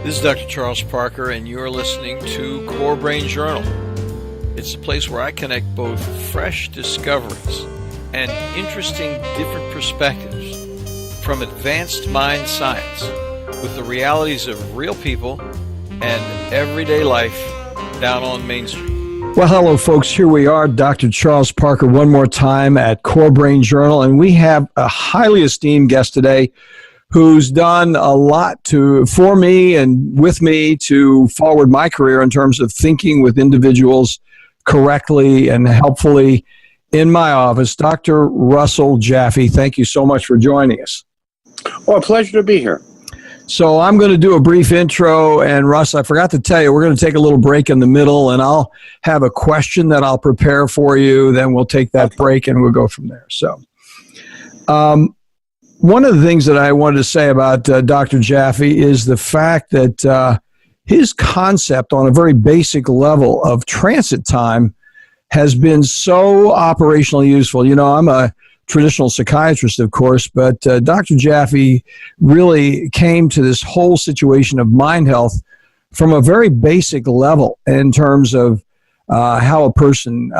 This is Dr. Charles Parker, and you're listening to Core Brain Journal. It's a place where I connect both fresh discoveries and interesting different perspectives from advanced mind science with the realities of real people and everyday life down on Main Street. Well, hello, folks. Here we are, Dr. Charles Parker, one more time at Core Brain Journal, and we have a highly esteemed guest today who's done a lot for me and with me to forward my career in terms of thinking with individuals correctly and helpfully in my office. Dr. Russell Jaffe, thank you so much for joining us. Well, a pleasure to be here. So I'm going to do a brief intro, and Russ, I forgot to tell you, we're going to take a little break in the middle, and I'll have a question that I'll prepare for you. Then we'll take that break, and we'll go from there. So one of the things that I wanted to say about Dr. Jaffe is the fact that his concept on a very basic level of transit time has been so operationally useful. You know, I'm a traditional psychiatrist, of course, but Dr. Jaffe really came to this whole situation of mind health from a very basic level in terms of how a person's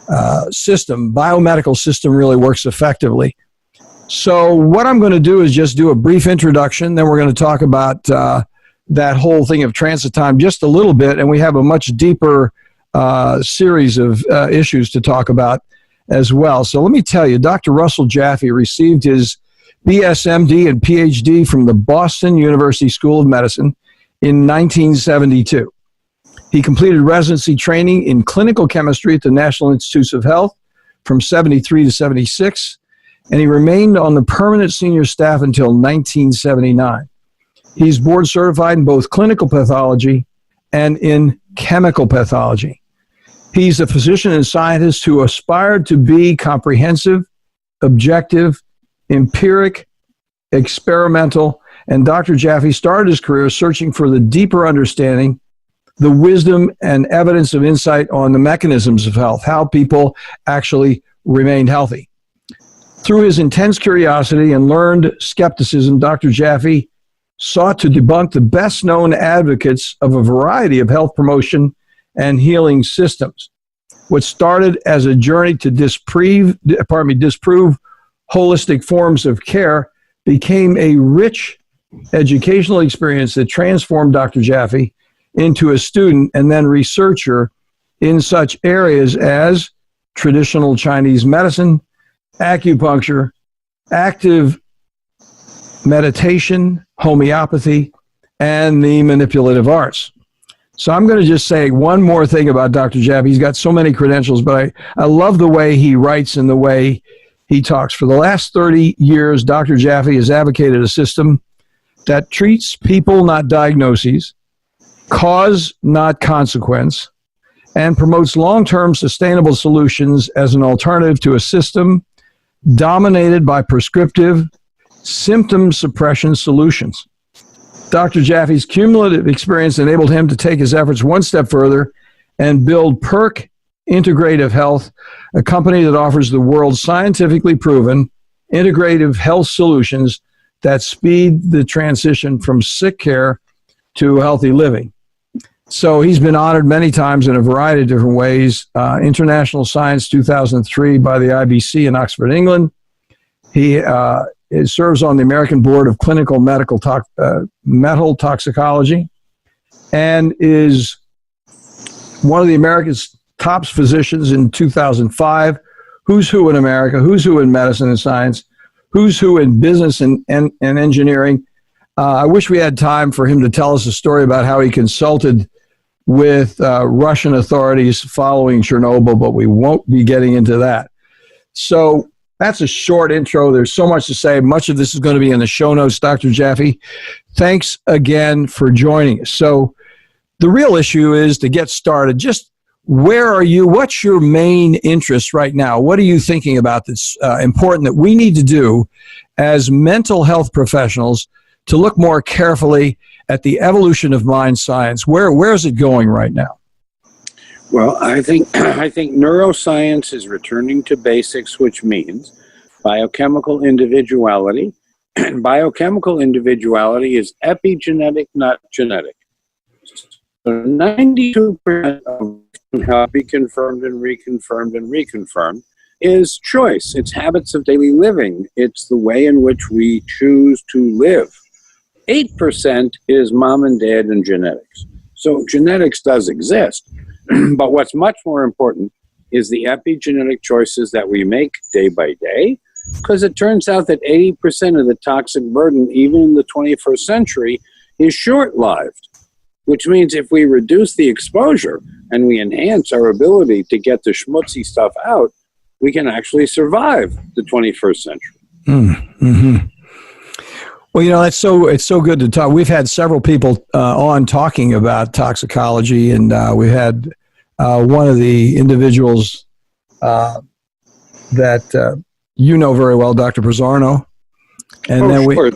biomedical system really works effectively. So what I'm going to do is just do a brief introduction, then we're going to talk about that whole thing of transit time just a little bit, and we have a much deeper series of issues to talk about as well. So let me tell you, Dr. Russell Jaffe received his BSMD and PhD from the Boston University School of Medicine in 1972. He completed residency training in clinical chemistry at the National Institutes of Health from 73 to 76, and he remained on the permanent senior staff until 1979. He's board certified in both clinical pathology and in chemical pathology. He's a physician and scientist who aspired to be comprehensive, objective, empiric, experimental, and Dr. Jaffe started his career searching for the deeper understanding, the wisdom and evidence of insight on the mechanisms of health, how people actually remained healthy. Through his intense curiosity and learned skepticism, Dr. Jaffe sought to debunk the best-known advocates of a variety of health promotion and healing systems. What started as a journey to disprove holistic forms of care became a rich educational experience that transformed Dr. Jaffe into a student and then researcher in such areas as traditional Chinese medicine, acupuncture, active meditation, homeopathy, and the manipulative arts. So I'm going to just say one more thing about Dr. Jaffe. He's got so many credentials, but I love the way he writes and the way he talks. For the last 30 years, Dr. Jaffe has advocated a system that treats people, not diagnoses, cause, not consequence, and promotes long-term sustainable solutions as an alternative to a system dominated by prescriptive symptom suppression solutions. Dr. Jaffe's cumulative experience enabled him to take his efforts one step further and build Perk Integrative Health, a company that offers the world's scientifically proven integrative health solutions that speed the transition from sick care to healthy living. So he's been honored many times in a variety of different ways. International Science 2003 by the IBC in Oxford, England. He serves on the American Board of Clinical Metal Toxicology and is one of the America's top physicians in 2005. Who's who in America, who's who in medicine and science, who's who in business and engineering. I wish we had time for him to tell us a story about how he consulted with Russian authorities following Chernobyl, but we won't be getting into that. So that's a short intro. There's so much to say. Much of this is going to be in the show notes. Dr. Jaffe, thanks again for joining us. So the real issue is to get started. Just where are you? What's your main interest right now? What are you thinking about that's important that we need to do as mental health professionals to look more carefully at the evolution of mind science? Where is it going right now? Well, I think neuroscience is returning to basics, which means biochemical individuality biochemical individuality is epigenetic, not genetic. So 92% of how be confirmed and reconfirmed and reconfirmed is choice. It's habits of daily living. It's the way in which we choose to live. 8% is mom and dad and genetics. So genetics does exist, but what's much more important is the epigenetic choices that we make day by day, because it turns out that 80% of the toxic burden, even in the 21st century, is short-lived, which means if we reduce the exposure and we enhance our ability to get the schmutzy stuff out, we can actually survive the 21st century. Mm-hmm. Well, it's so good to talk. We've had several people on talking about toxicology, and we had one of the individuals that you know very well, Dr. Pizzorno. And sure.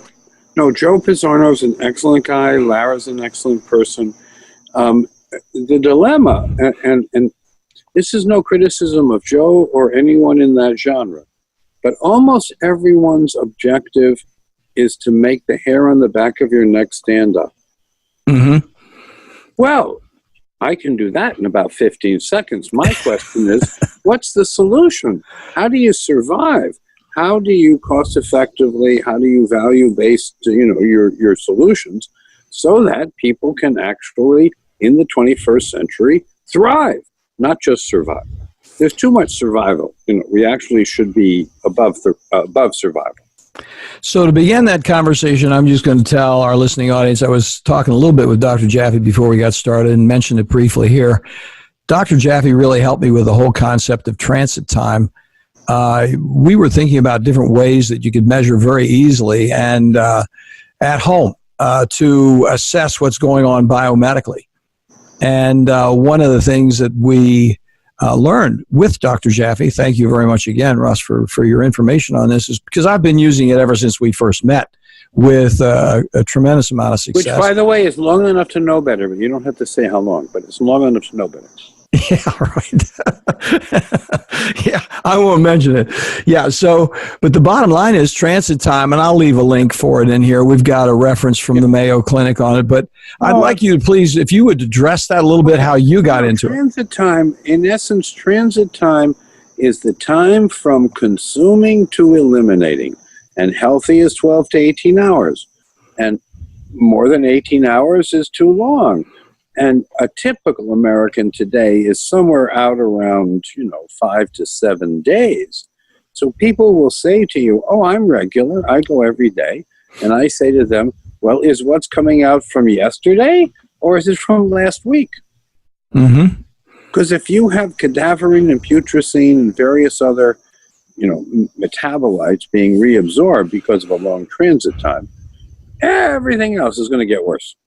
No, Joe Pizzorno is an excellent guy. Lara's an excellent person. The dilemma, and this is no criticism of Joe or anyone in that genre, but almost everyone's objective is to make the hair on the back of your neck stand up. Mm-hmm. Well, I can do that in about 15 seconds. My question is, what's the solution? How do you survive? How do you cost effectively, how do you value-based, your solutions so that people can actually, in the 21st century, thrive, not just survive? There's too much survival. We actually should be above survival. So to begin that conversation, I'm just going to tell our listening audience, I was talking a little bit with Dr. Jaffe before we got started and mentioned it briefly here. Dr. Jaffe really helped me with the whole concept of transit time. We were thinking about different ways that you could measure very easily and at home to assess what's going on biomedically. And one of the things that we learned with Dr. Jaffe, thank you very much again, Russ, for your information on this, is because I've been using it ever since we first met with a tremendous amount of success. Which, by the way, is long enough to know better, but you don't have to say how long, but it's long enough to know better. Yeah, right. Yeah, I won't mention it. Yeah, but the bottom line is transit time, and I'll leave a link for it in here. We've got a reference from the Mayo Clinic on it, but I'd like you to please, if you would address that a little bit, how you got into it. Transit time, in essence, transit time is the time from consuming to eliminating, and healthy is 12 to 18 hours, and more than 18 hours is too long. And a typical American today is somewhere out around, 5 to 7 days. So people will say to you, oh, I'm regular. I go every day. And I say to them, well, is what's coming out from yesterday or is it from last week? Mm-hmm. Because if you have cadaverine and putrescine and various other, metabolites being reabsorbed because of a long transit time, everything else is going to get worse.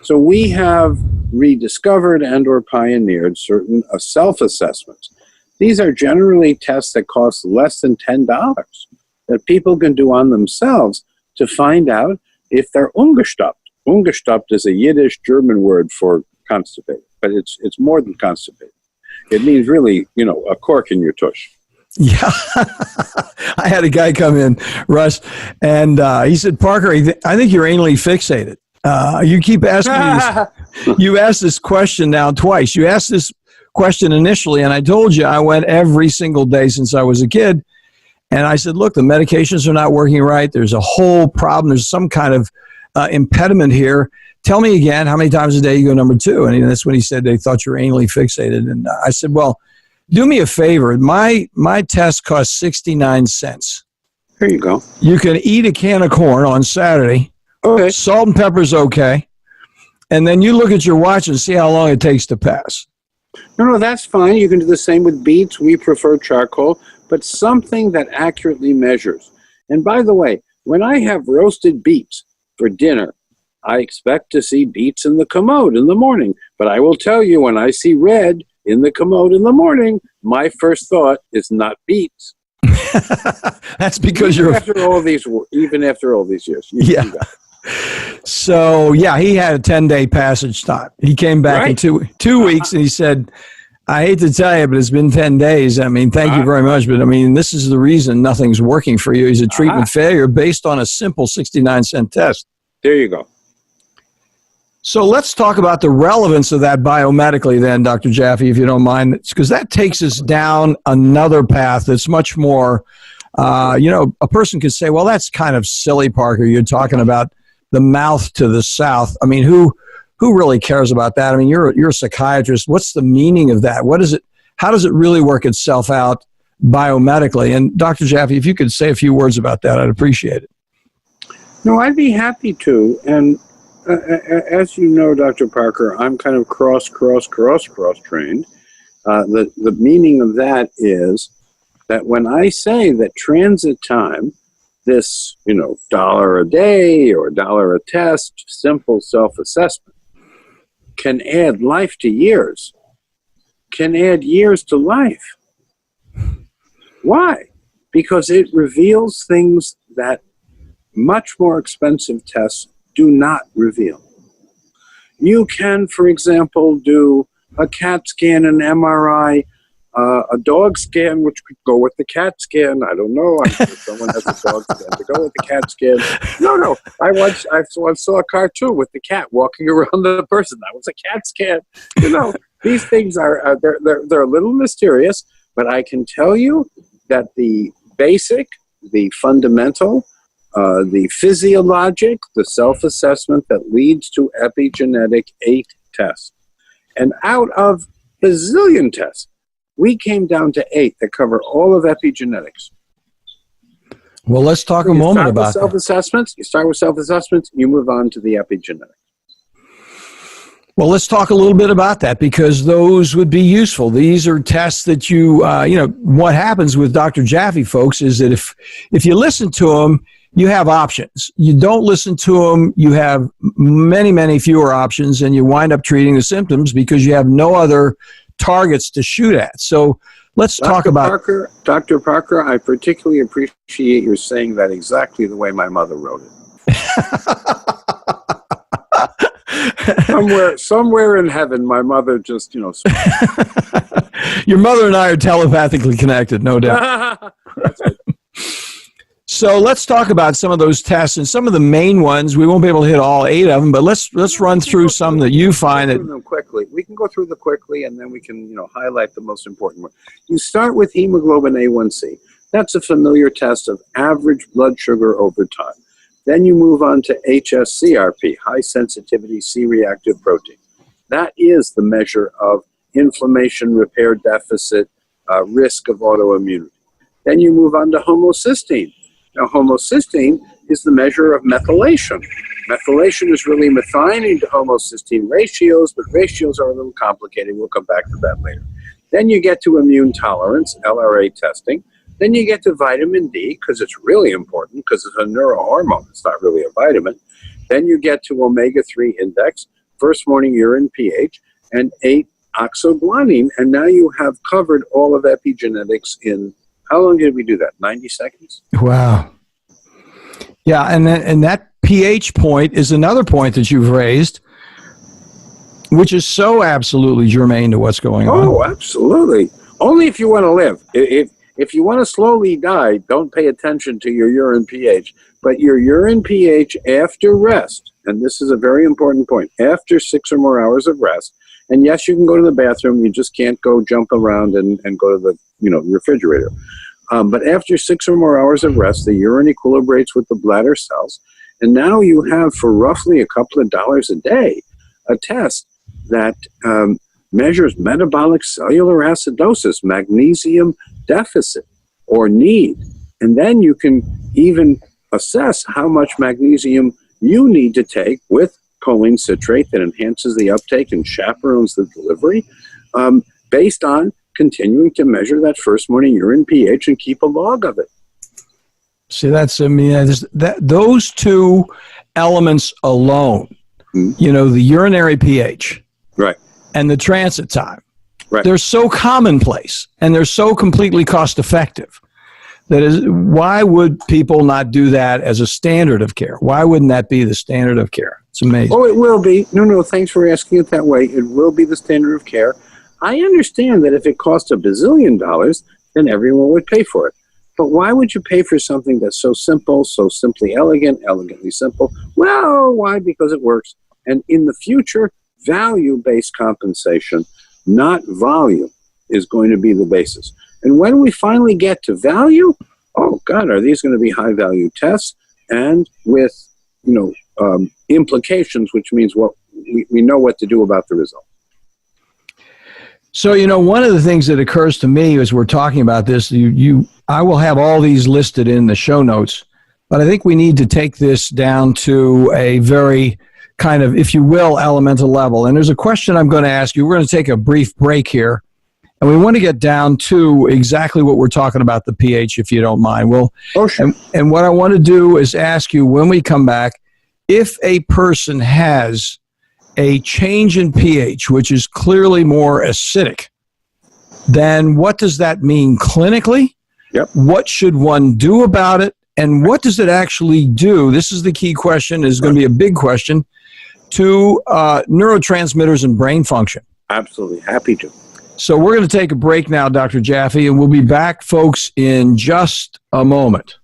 So we have rediscovered and or pioneered certain self-assessments. These are generally tests that cost less than $10 that people can do on themselves to find out if they're ungestoppt. Ungestoppt is a Yiddish German word for constipated, but it's more than constipated. It means really, a cork in your tush. Yeah. I had a guy come in, Russ, and he said, Parker, I think you're anally fixated. You keep asking me this. You asked this question now twice. You asked this question initially, and I told you I went every single day since I was a kid. And I said, look, the medications are not working right. There's a whole problem. There's some kind of impediment here. Tell me again, how many times a day you go number 2? And that's when he said they thought you were anally fixated. And I said, well, do me a favor. My test costs 69 cents. Here you go. You can eat a can of corn on Saturday. Okay. Salt and pepper's okay. And then you look at your watch and see how long it takes to pass. No, that's fine. You can do the same with beets. We prefer charcoal, but something that accurately measures. And by the way, when I have roasted beets for dinner, I expect to see beets in the commode in the morning. But I will tell you, when I see red in the commode in the morning, my first thought is not beets. That's because even after all these years. Yeah. So, yeah, he had a 10-day passage time. He came back in two weeks, and he said, I hate to tell you, but it's been 10 days. I mean, thank you very much. But I mean, this is the reason nothing's working for you. Is a treatment failure based on a simple 69-cent test. There you go. So let's talk about the relevance of that biomedically then, Dr. Jaffe, if you don't mind, because that takes us down another path that's much more, a person could say, well, that's kind of silly, Parker. You're talking about the mouth to the south. I mean, who really cares about that? I mean, you're a psychiatrist. What's the meaning of that? What is it? How does it really work itself out biomedically? And Dr. Jaffe, if you could say a few words about that, I'd appreciate it. No, I'd be happy to. And as you know, Dr. Parker, I'm kind of cross trained. The meaning of that is that when I say that transit time, this, $1 a day or $1 a test, simple self-assessment, can add life to years, can add years to life. Why? Because it reveals things that much more expensive tests do not reveal. You can, for example, do a CAT scan, an MRI, a dog scan, which could go with the CAT scan. I don't know. I'm sure someone has a dog scan to go with the CAT scan. No. I saw a cartoon with the cat walking around the person. That was a CAT scan. These things are they're a little mysterious, but I can tell you that the basic, the fundamental, the physiologic, the self-assessment that leads to epigenetic 8 tests. And out of bazillion tests, we came down to 8 that cover all of epigenetics. Well, let's talk a moment about self-assessments. You start with self-assessments, you move on to the epigenetics. Well, let's talk a little bit about that because those would be useful. These are tests that what happens with Dr. Jaffe, folks, is that if you listen to them, you have options. You don't listen to them, you have many, many fewer options, and you wind up treating the symptoms because you have no other targets to shoot at. So let's talk about... Dr. Parker, I particularly appreciate your saying that exactly the way my mother wrote it. Somewhere in heaven, my mother just, Your mother and I are telepathically connected, no doubt. That's right. So let's talk about some of those tests and some of the main ones. We won't be able to hit all 8 of them, but let's run through some that you find that quickly. We can go through them quickly, and then we can highlight the most important one. You start with hemoglobin A1c. That's a familiar test of average blood sugar over time. Then you move on to HSCRP, high sensitivity C-reactive protein. That is the measure of inflammation, repair deficit, risk of autoimmunity. Then you move on to homocysteine. Now, homocysteine is the measure of methylation. Methylation is really methionine to homocysteine ratios, but ratios are a little complicated. We'll come back to that later. Then you get to immune tolerance, LRA testing. Then you get to vitamin D, because it's really important, because it's a neurohormone. It's not really a vitamin. Then you get to omega-3 index, first morning urine pH, and 8-oxoguanine. And now you have covered all of epigenetics in, how long did we do that? 90 seconds? Wow. Yeah, and that pH point is another point that you've raised, which is so absolutely germane to what's going on. Oh, absolutely. Only if you want to live. If you want to slowly die, don't pay attention to your urine pH. But your urine pH after rest, and this is a very important point, after 6 or more hours of rest, and yes, you can go to the bathroom, you just can't go jump around and go to the refrigerator. But after 6 or more hours of rest, the urine equilibrates with the bladder cells, and now you have, for roughly a couple of dollars a day, a test that measures metabolic cellular acidosis, magnesium deficit or need. And then you can even assess how much magnesium you need to take with choline citrate that enhances the uptake and chaperones the delivery, based on continuing to measure that first morning urine pH and keep a log of it. See, those two elements alone, the urinary pH, right, and the transit time, right, they're so commonplace and they're so completely cost effective. That is, why would people not do that as a standard of care? Why wouldn't that be the standard of care? It's amazing. Oh, it will be. No, thanks for asking it that way. It will be the standard of care. I understand that if it cost $1 bazillion, then everyone would pay for it. But why would you pay for something that's so simple, so simply elegant, elegantly simple? Well, why? Because it works. And in the future, value-based compensation, not volume, is going to be the basis. And when we finally get to value, oh God, are these going to be high-value tests? And with, implications, which means what we know what to do about the result. So, one of the things that occurs to me as we're talking about this, I will have all these listed in the show notes, but I think we need to take this down to a very kind of, if you will, elemental level. And there's a question I'm going to ask you. We're going to take a brief break here, and we want to get down to exactly what we're talking about, the pH, if you don't mind. Well, oh, sure. And what I want to do is ask you, when we come back, if a person has a change in pH, which is clearly more acidic, then what does that mean clinically? Yep. What should one do about it? And what does it actually do? This is the key question, is going to be a big question, to neurotransmitters and brain function. Absolutely. Happy to. So we're going to take a break now, Dr. Jaffe, and we'll be back, folks, in just a moment.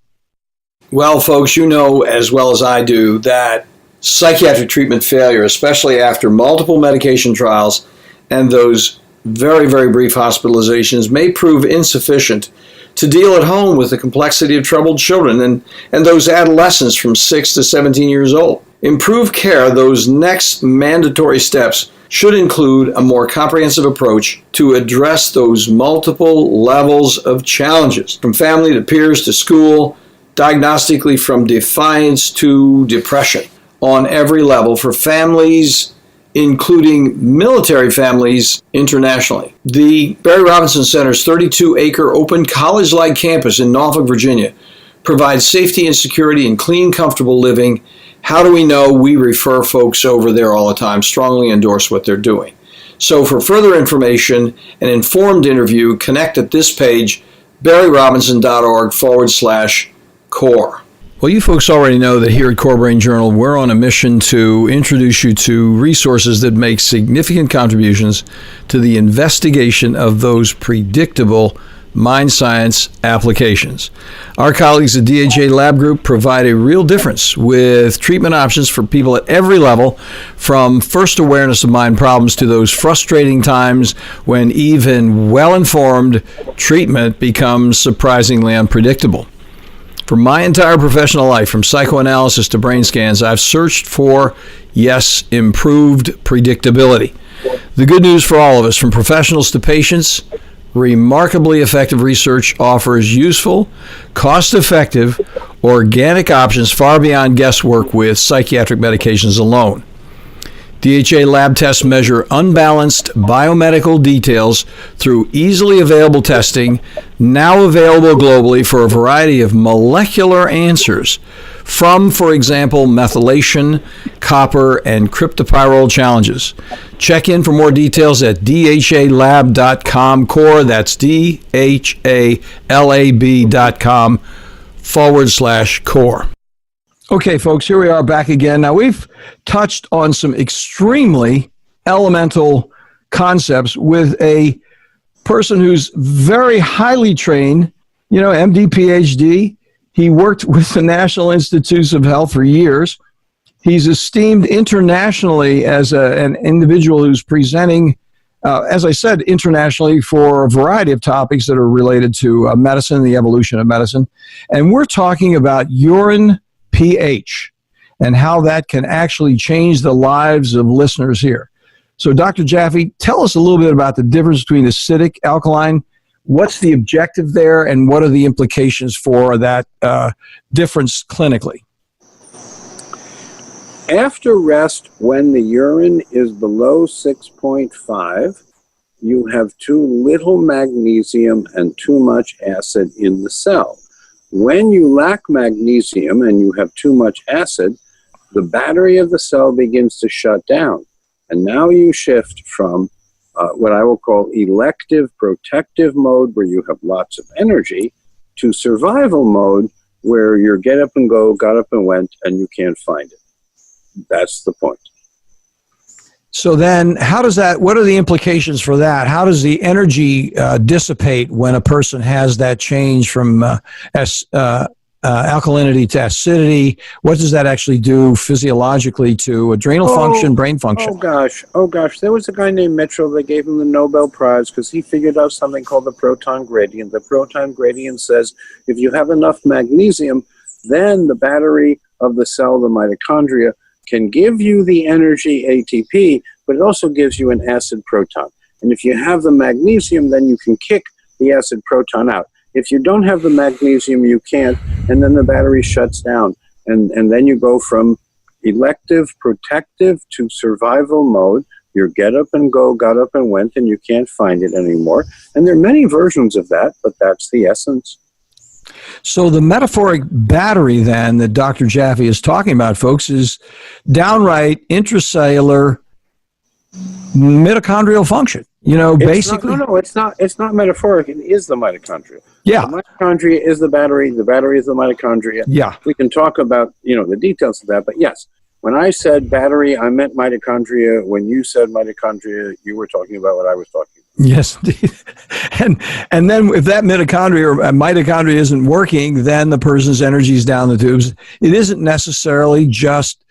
Well, folks, you know as well as I do that psychiatric treatment failure, especially after multiple medication trials and those very, very brief hospitalizations, may prove insufficient to deal at home with the complexity of troubled children and those adolescents from 6 to 17 years old. Improved care, those next mandatory steps, should include a more comprehensive approach to address those multiple levels of challenges, from family to peers to school, diagnostically from defiance to depression, on every level for families, including military families internationally. The Barry Robinson Center's 32-acre open college-like campus in Norfolk, Virginia, provides safety and security and clean, comfortable living. How do we know? We refer folks over there all the time, strongly endorse what they're doing. So for further information, an informed interview, connect at this page, barryrobinson.org/core. Well, you folks already know that here at Core Brain Journal, we're on a mission to introduce you to resources that make significant contributions to the investigation of those predictable mind science applications. Our colleagues at DHA Lab Group provide a real difference with treatment options for people at every level, from first awareness of mind problems to those frustrating times when even well-informed treatment becomes surprisingly unpredictable. For my entire professional life, from psychoanalysis to brain scans, I've searched for, yes, improved predictability. The good news for all of us, from professionals to patients, remarkably effective research offers useful, cost-effective, organic options far beyond guesswork with psychiatric medications alone. DHA lab tests measure unbalanced biomedical details through easily available testing, now available globally for a variety of molecular answers from, for example, methylation, copper, and cryptopyrrole challenges. Check in for more details at dhalab.com core. That's dhalab.com/core. Okay, folks, here we are back again. Now, we've touched on some extremely elemental concepts with a person who's very highly trained, MD, PhD. He worked with the National Institutes of Health for years. He's esteemed internationally as an individual who's presenting, as I said, internationally for a variety of topics that are related to medicine, the evolution of medicine. And we're talking about urine pH and how that can actually change the lives of listeners here. So, Dr. Jaffe, tell us a little bit about the difference between acidic, alkaline. What's the objective there, and what are the implications for that difference clinically? After rest, when the urine is below 6.5, you have too little magnesium and too much acid in the cell. When you lack magnesium and you have too much acid, the battery of the cell begins to shut down. And now you shift from what I will call elective protective mode, where you have lots of energy, to survival mode, where you're get up and go, got up and went, and you can't find it. That's the point. So then how does that, what are the implications for that? How does the energy dissipate when a person has that change from alkalinity to acidity? What does that actually do physiologically to adrenal function, brain function? Oh gosh. There was a guy named Mitchell. They gave him the Nobel Prize because he figured out something called the Proton Gradient. The Proton Gradient says if you have enough magnesium, then the battery of the cell, the mitochondria, can give you the energy ATP, but it also gives you an acid proton. And if you have the magnesium, then you can kick the acid proton out. If you don't have the magnesium, you can't, and then the battery shuts down. And then you go from elective, protective to survival mode. You're get up and go, got up and went, and you can't find it anymore. And there are many versions of that, but that's the essence. So the metaphoric battery then that Dr. Jaffe is talking about, folks, is downright intracellular mitochondrial function. You know, basically. It's not metaphoric. It is the mitochondria. Yeah. The mitochondria is the battery is the mitochondria. Yeah. We can talk about, the details of that, but yes, when I said battery, I meant mitochondria. When you said mitochondria, you were talking about what I was talking about. Yes, indeed. And then if that mitochondria isn't working, then the person's energy is down the tubes. It isn't necessarily just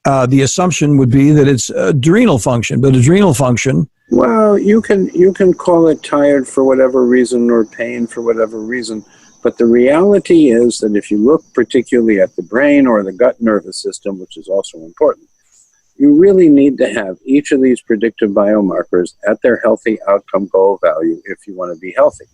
the assumption would be that it's adrenal function, but adrenal function. Well, you can call it tired for whatever reason or pain for whatever reason, but the reality is that if you look particularly at the brain or the gut nervous system, which is also important, you really need to have each of these predictive biomarkers at their healthy outcome goal value if you want to be healthy.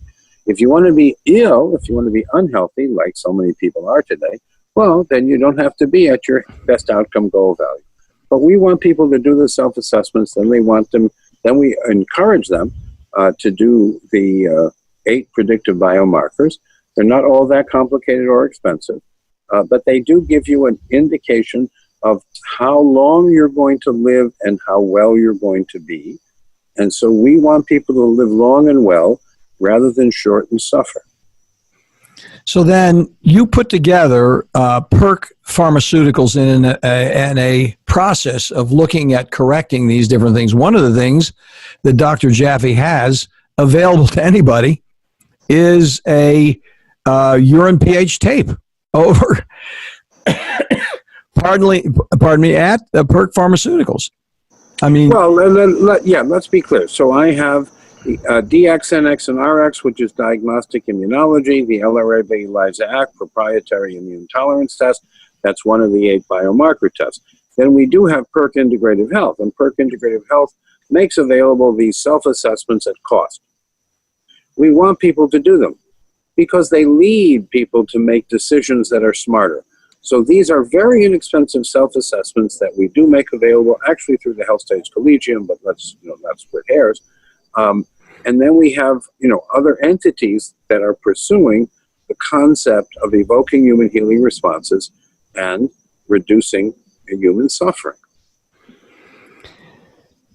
If you want to be ill, if you want to be unhealthy, like so many people are today, well, then you don't have to be at your best outcome goal value. But we want people to do the self-assessments, then we encourage them to do the 8 predictive biomarkers. They're not all that complicated or expensive, but they do give you an indication of how long you're going to live and how well you're going to be. And so we want people to live long and well rather than short and suffer. So then you put together Perk Pharmaceuticals in a process of looking at correcting these different things. One of the things that Dr. Jaffe has available to anybody is a urine pH tape over pardon me, at Perk Pharmaceuticals. I mean, well, let's be clear. So I have the DX, NX, and RX, which is diagnostic immunology, the LRAB ELISA ACT, proprietary immune tolerance test. That's one of the 8 biomarker tests. Then we do have Perk Integrative Health, and Perk Integrative Health makes available these self-assessments at cost. We want people to do them because they lead people to make decisions that are smarter. So these are very inexpensive self-assessments that we do make available actually through the Health Stage Collegium, but let's not split hairs. And then we have, other entities that are pursuing the concept of evoking human healing responses and reducing human suffering.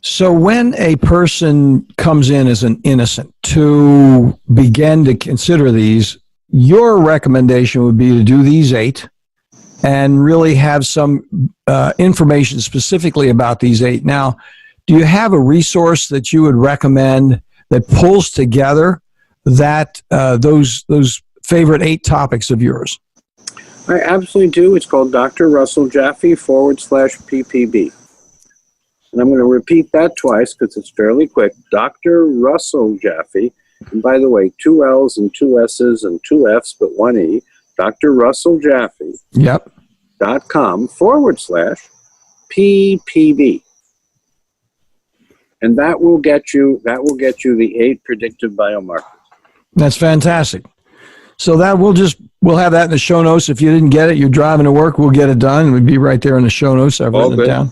So when a person comes in as an innocent to begin to consider these, your recommendation would be to do these 8 and really have some information specifically about these 8. Now, do you have a resource that you would recommend that pulls together that those favorite 8 topics of yours? I absolutely do. It's called Dr. Russell Jaffe /PPB. And I'm going to repeat that twice because it's fairly quick. Dr. Russell Jaffe, and by the way, 2 L's and 2 S's and 2 F's, but 1 E, Dr. Russell Jaffe. Yep. .com /PPB. And that will get you the 8 predictive biomarkers. That's fantastic. So that we'll have that in the show notes. If you didn't get it, you're driving to work, we'll get it done. We'd be right there in the show notes. I've written it down.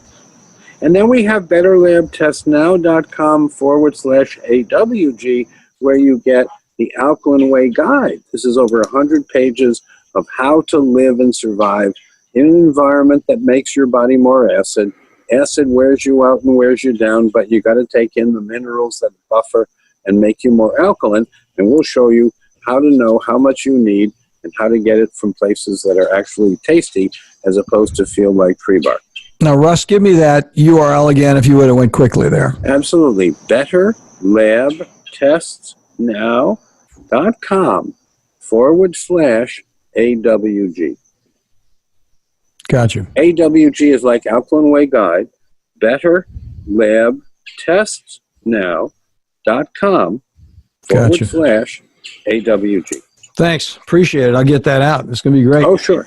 And then we have betterlabtestnow.com /AWG, where you get the Alkaline Way Guide. This is over 100 pages of how to live and survive in an environment that makes your body more acid. Acid wears you out and wears you down, but you got to take in the minerals that buffer and make you more alkaline. And we'll show you how to know how much you need and how to get it from places that are actually tasty as opposed to feel like tree bark. Now, Russ, give me that URL again if you would have went quickly there. Absolutely. betterlabtestsnow.com/AWG. Gotcha. AWG is like Alkaline Way Guide. betterlabtestsnow.com/AWG. Thanks. Appreciate it. I'll get that out. It's going to be great. Oh, sure.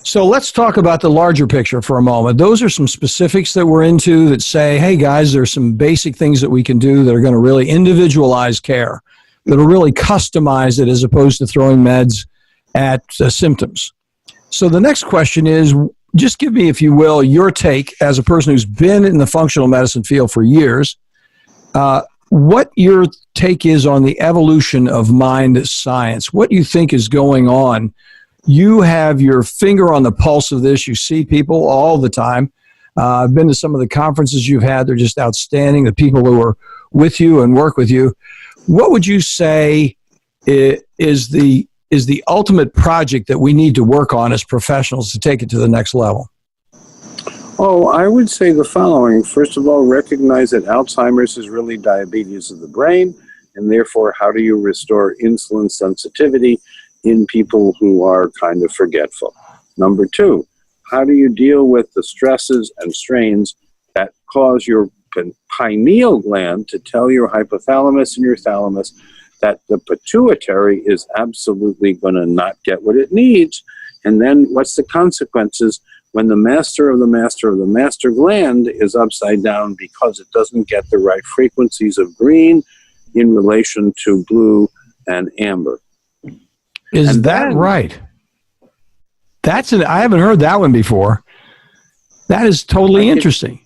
So let's talk about the larger picture for a moment. Those are some specifics that we're into that say, hey, guys, there's some basic things that we can do that are going to really individualize care, that will really customize it as opposed to throwing meds at symptoms. So the next question is, just give me, if you will, your take as a person who's been in the functional medicine field for years, what your take is on the evolution of mind science, what you think is going on. You have your finger on the pulse of this. You see people all the time. I've been to some of the conferences you've had. They're just outstanding, the people who are with you and work with you. What would you say is the ultimate project that we need to work on as professionals to take it to the next level? Oh, I would say the following. First of all, recognize that Alzheimer's is really diabetes of the brain, and therefore, how do you restore insulin sensitivity in people who are kind of forgetful? Number two, how do you deal with the stresses and strains that cause your pineal gland to tell your hypothalamus and your thalamus that the pituitary is absolutely going to not get what it needs? And then what's the consequences when the master of the master of the master gland is upside down because it doesn't get the right frequencies of green in relation to blue and amber? Is that right? I haven't heard that one before. That is totally interesting.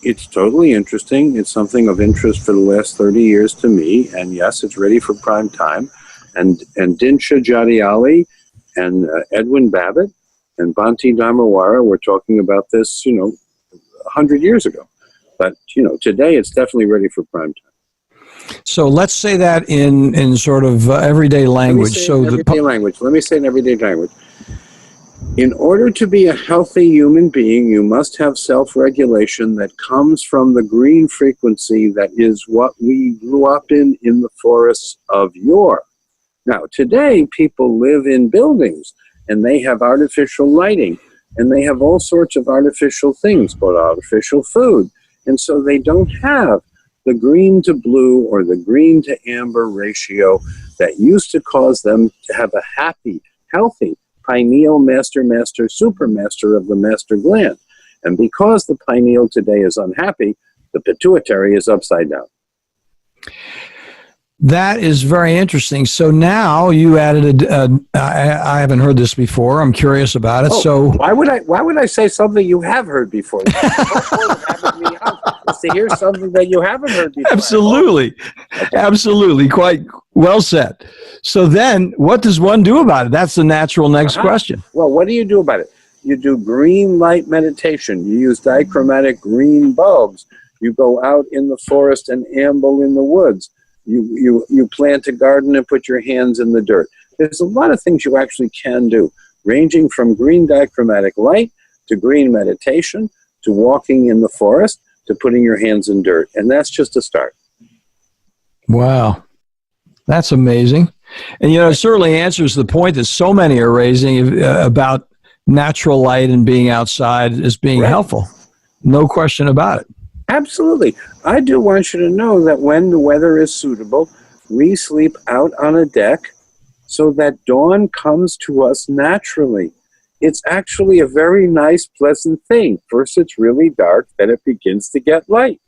It's totally interesting. It's something of interest for the last 30 years to me. And yes, it's ready for prime time. And Dinsha Jadiali and Edwin Babbitt and Bhante Dharmawara were talking about this, 100 years ago. But, today it's definitely ready for prime time. So let's say that in sort of everyday language. Let me say in everyday language. In order to be a healthy human being, you must have self-regulation that comes from the green frequency that is what we grew up in the forests of yore. Now, today, people live in buildings, and they have artificial lighting, and they have all sorts of artificial things, called artificial food. And so they don't have the green to blue or the green to amber ratio that used to cause them to have a happy, healthy pineal master, supermaster of the master gland. And because the pineal today is unhappy, the pituitary is upside down. That is very interesting. So now you added I haven't heard this before. I'm curious about it. So why would I say something you have heard before? The whole point of having me on is to hear something that you haven't heard before. Absolutely. Absolutely. Quite well said. So then what does one do about it? That's the natural next question. Well, what do you do about it? You do green light meditation. You use dichromatic green bulbs. You go out in the forest and amble in the woods. You plant a garden and put your hands in the dirt. There's a lot of things you actually can do, ranging from green dichromatic light to green meditation to walking in the forest to putting your hands in dirt. And that's just a start. Wow. That's amazing. And, it certainly answers the point that so many are raising about natural light and being outside as being helpful. No question about it. Absolutely. I do want you to know that when the weather is suitable, we sleep out on a deck so that dawn comes to us naturally. It's actually a very nice, pleasant thing. First, it's really dark, then it begins to get light.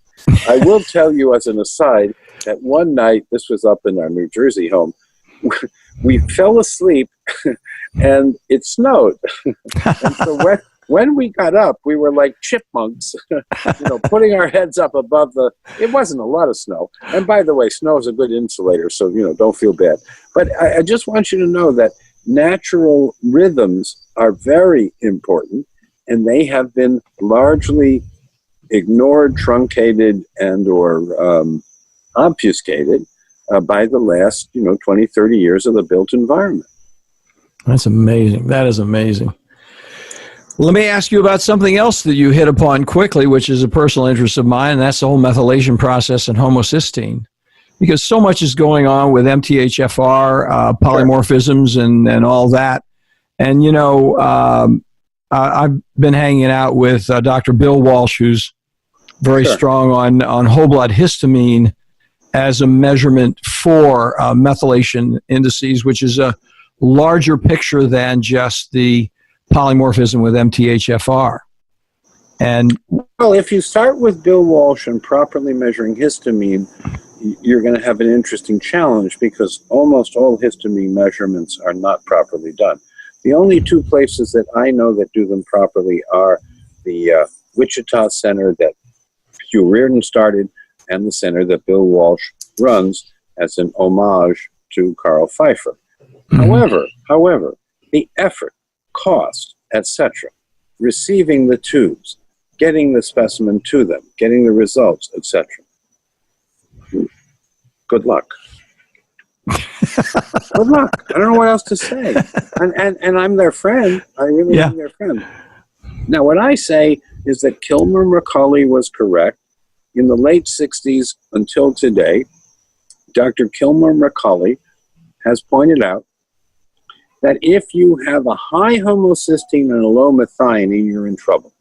I will tell you as an aside that one night, this was up in our New Jersey home, we fell asleep and it snowed. And so when we got up, we were like chipmunks, putting our heads up above it wasn't a lot of snow. And by the way, snow is a good insulator, so, don't feel bad. But I just want you to know that natural rhythms are very important, and they have been largely ignored, truncated, and or obfuscated by the last, 20, 30 years of the built environment. That's amazing. That is amazing. Let me ask you about something else that you hit upon quickly, which is a personal interest of mine, and that's the whole methylation process in homocysteine. Because so much is going on with MTHFR, polymorphisms, and all that. And, you know, I've been hanging out with Dr. Bill Walsh, who's very strong on whole blood histamine as a measurement for methylation indices, which is a larger picture than just the polymorphism with MTHFR. And well, if you start with Bill Walsh and properly measuring histamine, you're going to have an interesting challenge because almost all histamine measurements are not properly done. The only two places that I know that do them properly are the Wichita Center that Hugh Reardon started and the center that Bill Walsh runs as an homage to Carl Pfeiffer. Mm-hmm. However, the effort, cost, etc., receiving the tubes, getting the specimen to them, getting the results, etc. Good luck. Good luck. I don't know what else to say. And I'm their friend. I really am their friend. Now, what I say is that Kilmer-McCulley was correct. In the late 60s until today, Dr. Kilmer-McCulley has pointed out that if you have a high homocysteine and a low methionine, you're in trouble.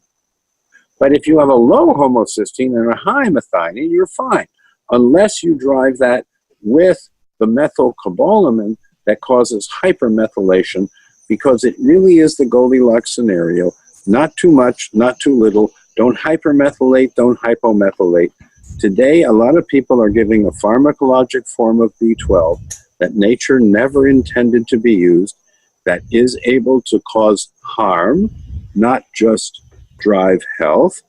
But if you have a low homocysteine and a high methionine, you're fine, unless you drive that with the methylcobalamin that causes hypermethylation, because it really is the Goldilocks scenario. Not too much, not too little. Don't hypermethylate, don't hypomethylate. Today, a lot of people are giving a pharmacologic form of B12 that nature never intended to be used, that is able to cause harm, not just drive health.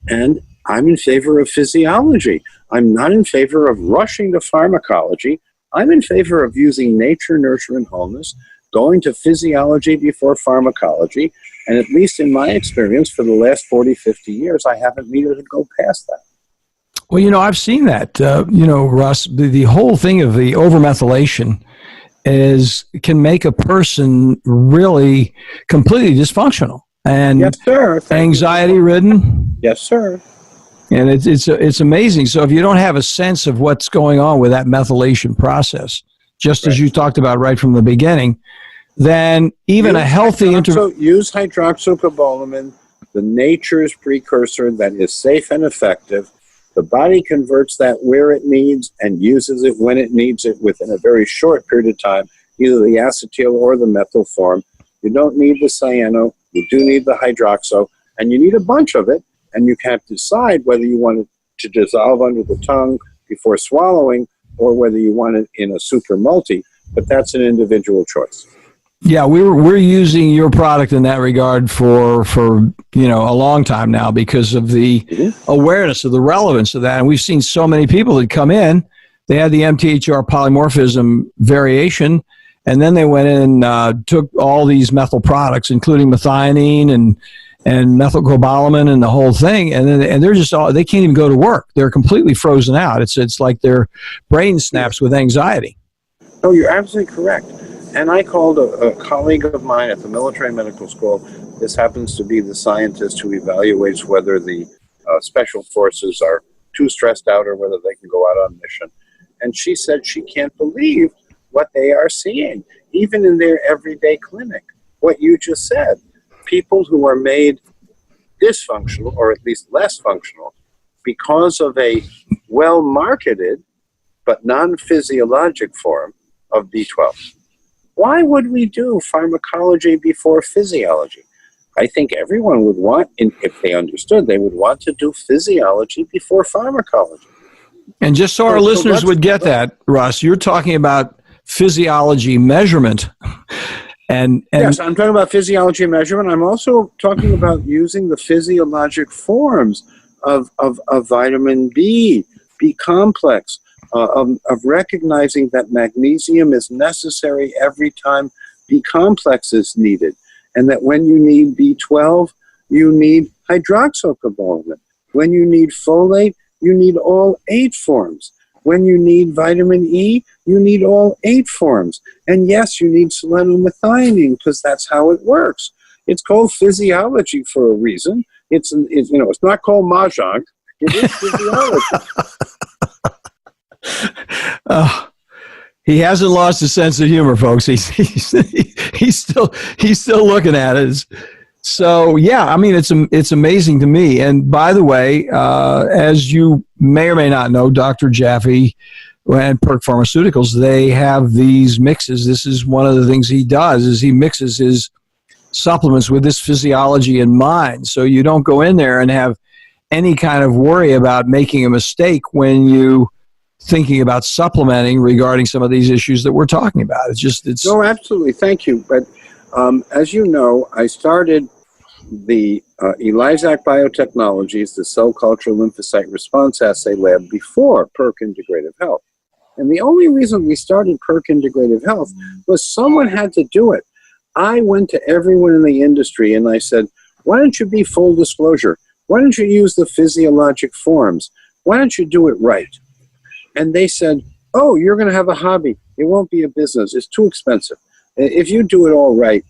And I'm in favor of physiology. I'm not in favor of rushing to pharmacology. I'm in favor of using nature, nurture, and wholeness, going to physiology before pharmacology. And at least in my experience, for the last 40, 50 years, I haven't needed to go past that. Well, you know, I've seen that, Russ, the whole thing of the overmethylation can make a person really completely dysfunctional and yes, sir. Anxiety ridden. Yes, sir. And it's amazing. So if you don't have a sense of what's going on with that methylation process, just as you talked about right from the beginning, then even a healthy use hydroxycobalamin, the nature's precursor that is safe and effective. The body converts that where it needs and uses it when it needs it within a very short period of time, either the acetyl or the methyl form. You don't need the cyano, you do need the hydroxo, and you need a bunch of it, and you can decide whether you want it to dissolve under the tongue before swallowing or whether you want it in a super multi, but that's an individual choice. Yeah, we're using your product in that regard for a long time now because of the awareness of the relevance of that. And we've seen so many people that come in, they had the MTHR polymorphism variation, and then they went in and took all these methyl products, including methionine and methylcobalamin and the whole thing, and they're just they can't even go to work. They're completely frozen out. It's like their brain snaps with anxiety. Oh, you're absolutely correct. And I called a colleague of mine at the military medical school. This happens to be the scientist who evaluates whether the special forces are too stressed out or whether they can go out on mission. And she said she can't believe what they are seeing, even in their everyday clinic. What you just said, people who are made dysfunctional or at least less functional because of a well-marketed but non-physiologic form of B12. Why would we do pharmacology before physiology? I think everyone would want, if they understood, they would want to do physiology before pharmacology. And just so our listeners would get that, Russ, you're talking about physiology measurement. And yes, I'm talking about physiology measurement. I'm also talking about using the physiologic forms of vitamin B complex, of recognizing that magnesium is necessary every time B complex is needed, and that when you need B12, you need hydroxycobalamin. When you need folate, you need all 8 forms. When you need vitamin E, you need all 8 forms. And yes, you need selenomethionine because that's how it works. It's called physiology for a reason. It's not called mahjong. It is physiology. He hasn't lost his sense of humor, folks. He's still looking at it. So yeah, I mean, it's amazing to me. And by the way, as you may or may not know, Dr. Jaffe and Perk Pharmaceuticals, they have these mixes. This is one of the things he does, is he mixes his supplements with this physiology in mind. So you don't go in there and have any kind of worry about making a mistake when you thinking about supplementing regarding some of these issues that we're talking about. It's No, absolutely. Thank you. But as you know, I started the ELISAC Biotechnologies, the cell culture lymphocyte response assay lab, before Perk Integrative Health. And the only reason we started Perk Integrative Health was someone had to do it. I went to everyone in the industry and I said, why don't you be full disclosure? Why don't you use the physiologic forms? Why don't you do it right? And they said, oh, you're going to have a hobby. It won't be a business. It's too expensive. If you do it all right,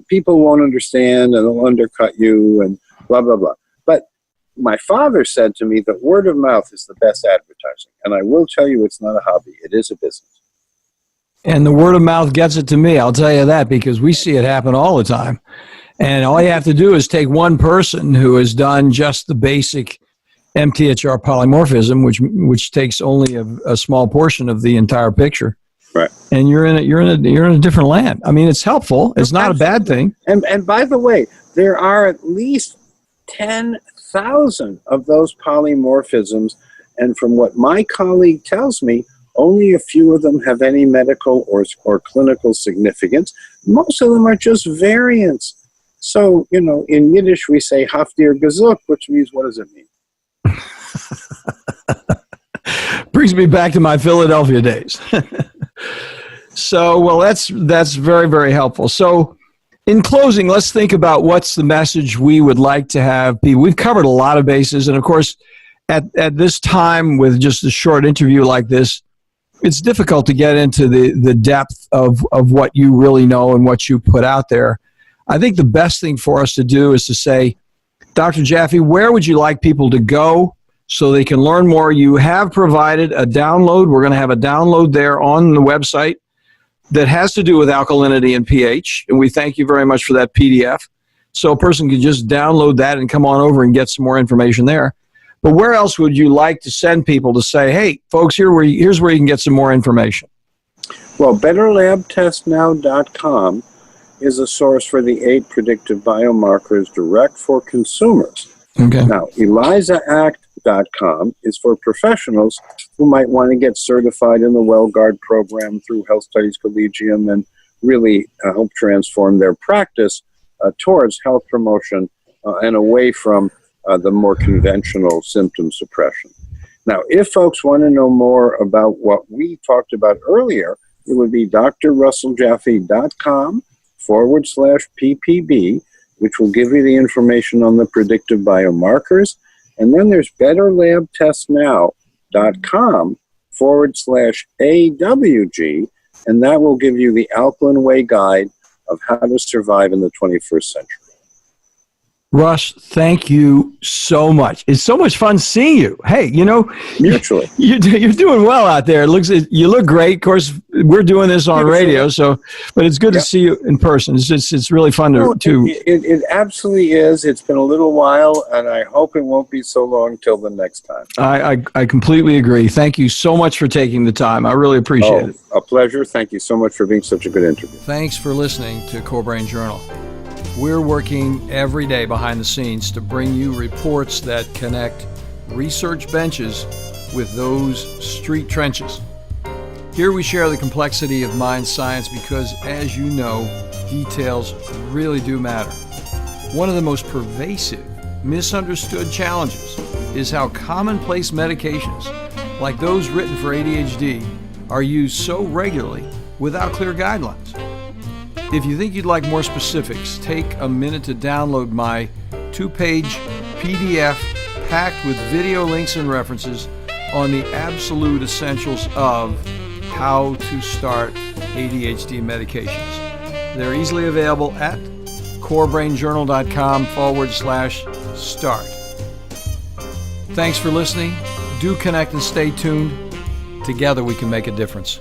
people won't understand and they'll undercut you and blah, blah, blah. But my father said to me that word of mouth is the best advertising. And I will tell you, it's not a hobby. It is a business. And the word of mouth gets it to me. I'll tell you that, because we see it happen all the time. And all you have to do is take one person who has done just the basic MTHR polymorphism, which takes only a small portion of the entire picture. Right. And you're in a different land. I mean, it's helpful. It's not a bad thing. And by the way, there are at least 10,000 of those polymorphisms. And from what my colleague tells me, only a few of them have any medical or clinical significance. Most of them are just variants. So, in Yiddish, we say haftir gezuk, which means, what does it mean? Brings me back to my Philadelphia days. So, well, that's very, very helpful. So, in closing, let's think about what's the message we would like to have people. We've covered a lot of bases, and of course, at this time with just a short interview like this, it's difficult to get into the depth of what you really know and what you put out there. I think the best thing for us to do is to say, Dr. Jaffe, where would you like people to go so they can learn more? You have provided a download. We're going to have a download there on the website that has to do with alkalinity and pH, and we thank you very much for that PDF. So a person can just download that and come on over and get some more information there. But where else would you like to send people to say, hey, folks, here's where you can get some more information? Well, betterlabtestnow.com is a source for the 8 predictive biomarkers direct for consumers. Okay. Now, ELISAAct.com is for professionals who might want to get certified in the WellGuard program through Health Studies Collegium and really help transform their practice towards health promotion and away from the more conventional symptom suppression. Now, if folks want to know more about what we talked about earlier, it would be drrusselljaffe.com/PPB, which will give you the information on the predictive biomarkers. And then there's betterlabtestnow.com/AWG, and that will give you the Alkaline Way guide of how to survive in the 21st century. Russ, thank you so much. It's so much fun seeing you. Hey, Mutually. You're doing well out there. You look great. Of course, we're doing this on radio, but it's good to see you in person. It's really fun to. It absolutely is. It's been a little while, and I hope it won't be so long till the next time. I completely agree. Thank you so much for taking the time. I really appreciate it. A pleasure. Thank you so much for being such a good interview. Thanks for listening to Core Brain Journal. We're working every day behind the scenes to bring you reports that connect research benches with those street trenches. Here we share the complexity of mind science because, as you know, details really do matter. One of the most pervasive, misunderstood challenges is how commonplace medications, like those written for ADHD, are used so regularly without clear guidelines. If you think you'd like more specifics, take a minute to download my 2-page PDF packed with video links and references on the absolute essentials of how to start ADHD medications. They're easily available at corebrainjournal.com/start. Thanks for listening. Do connect and stay tuned. Together we can make a difference.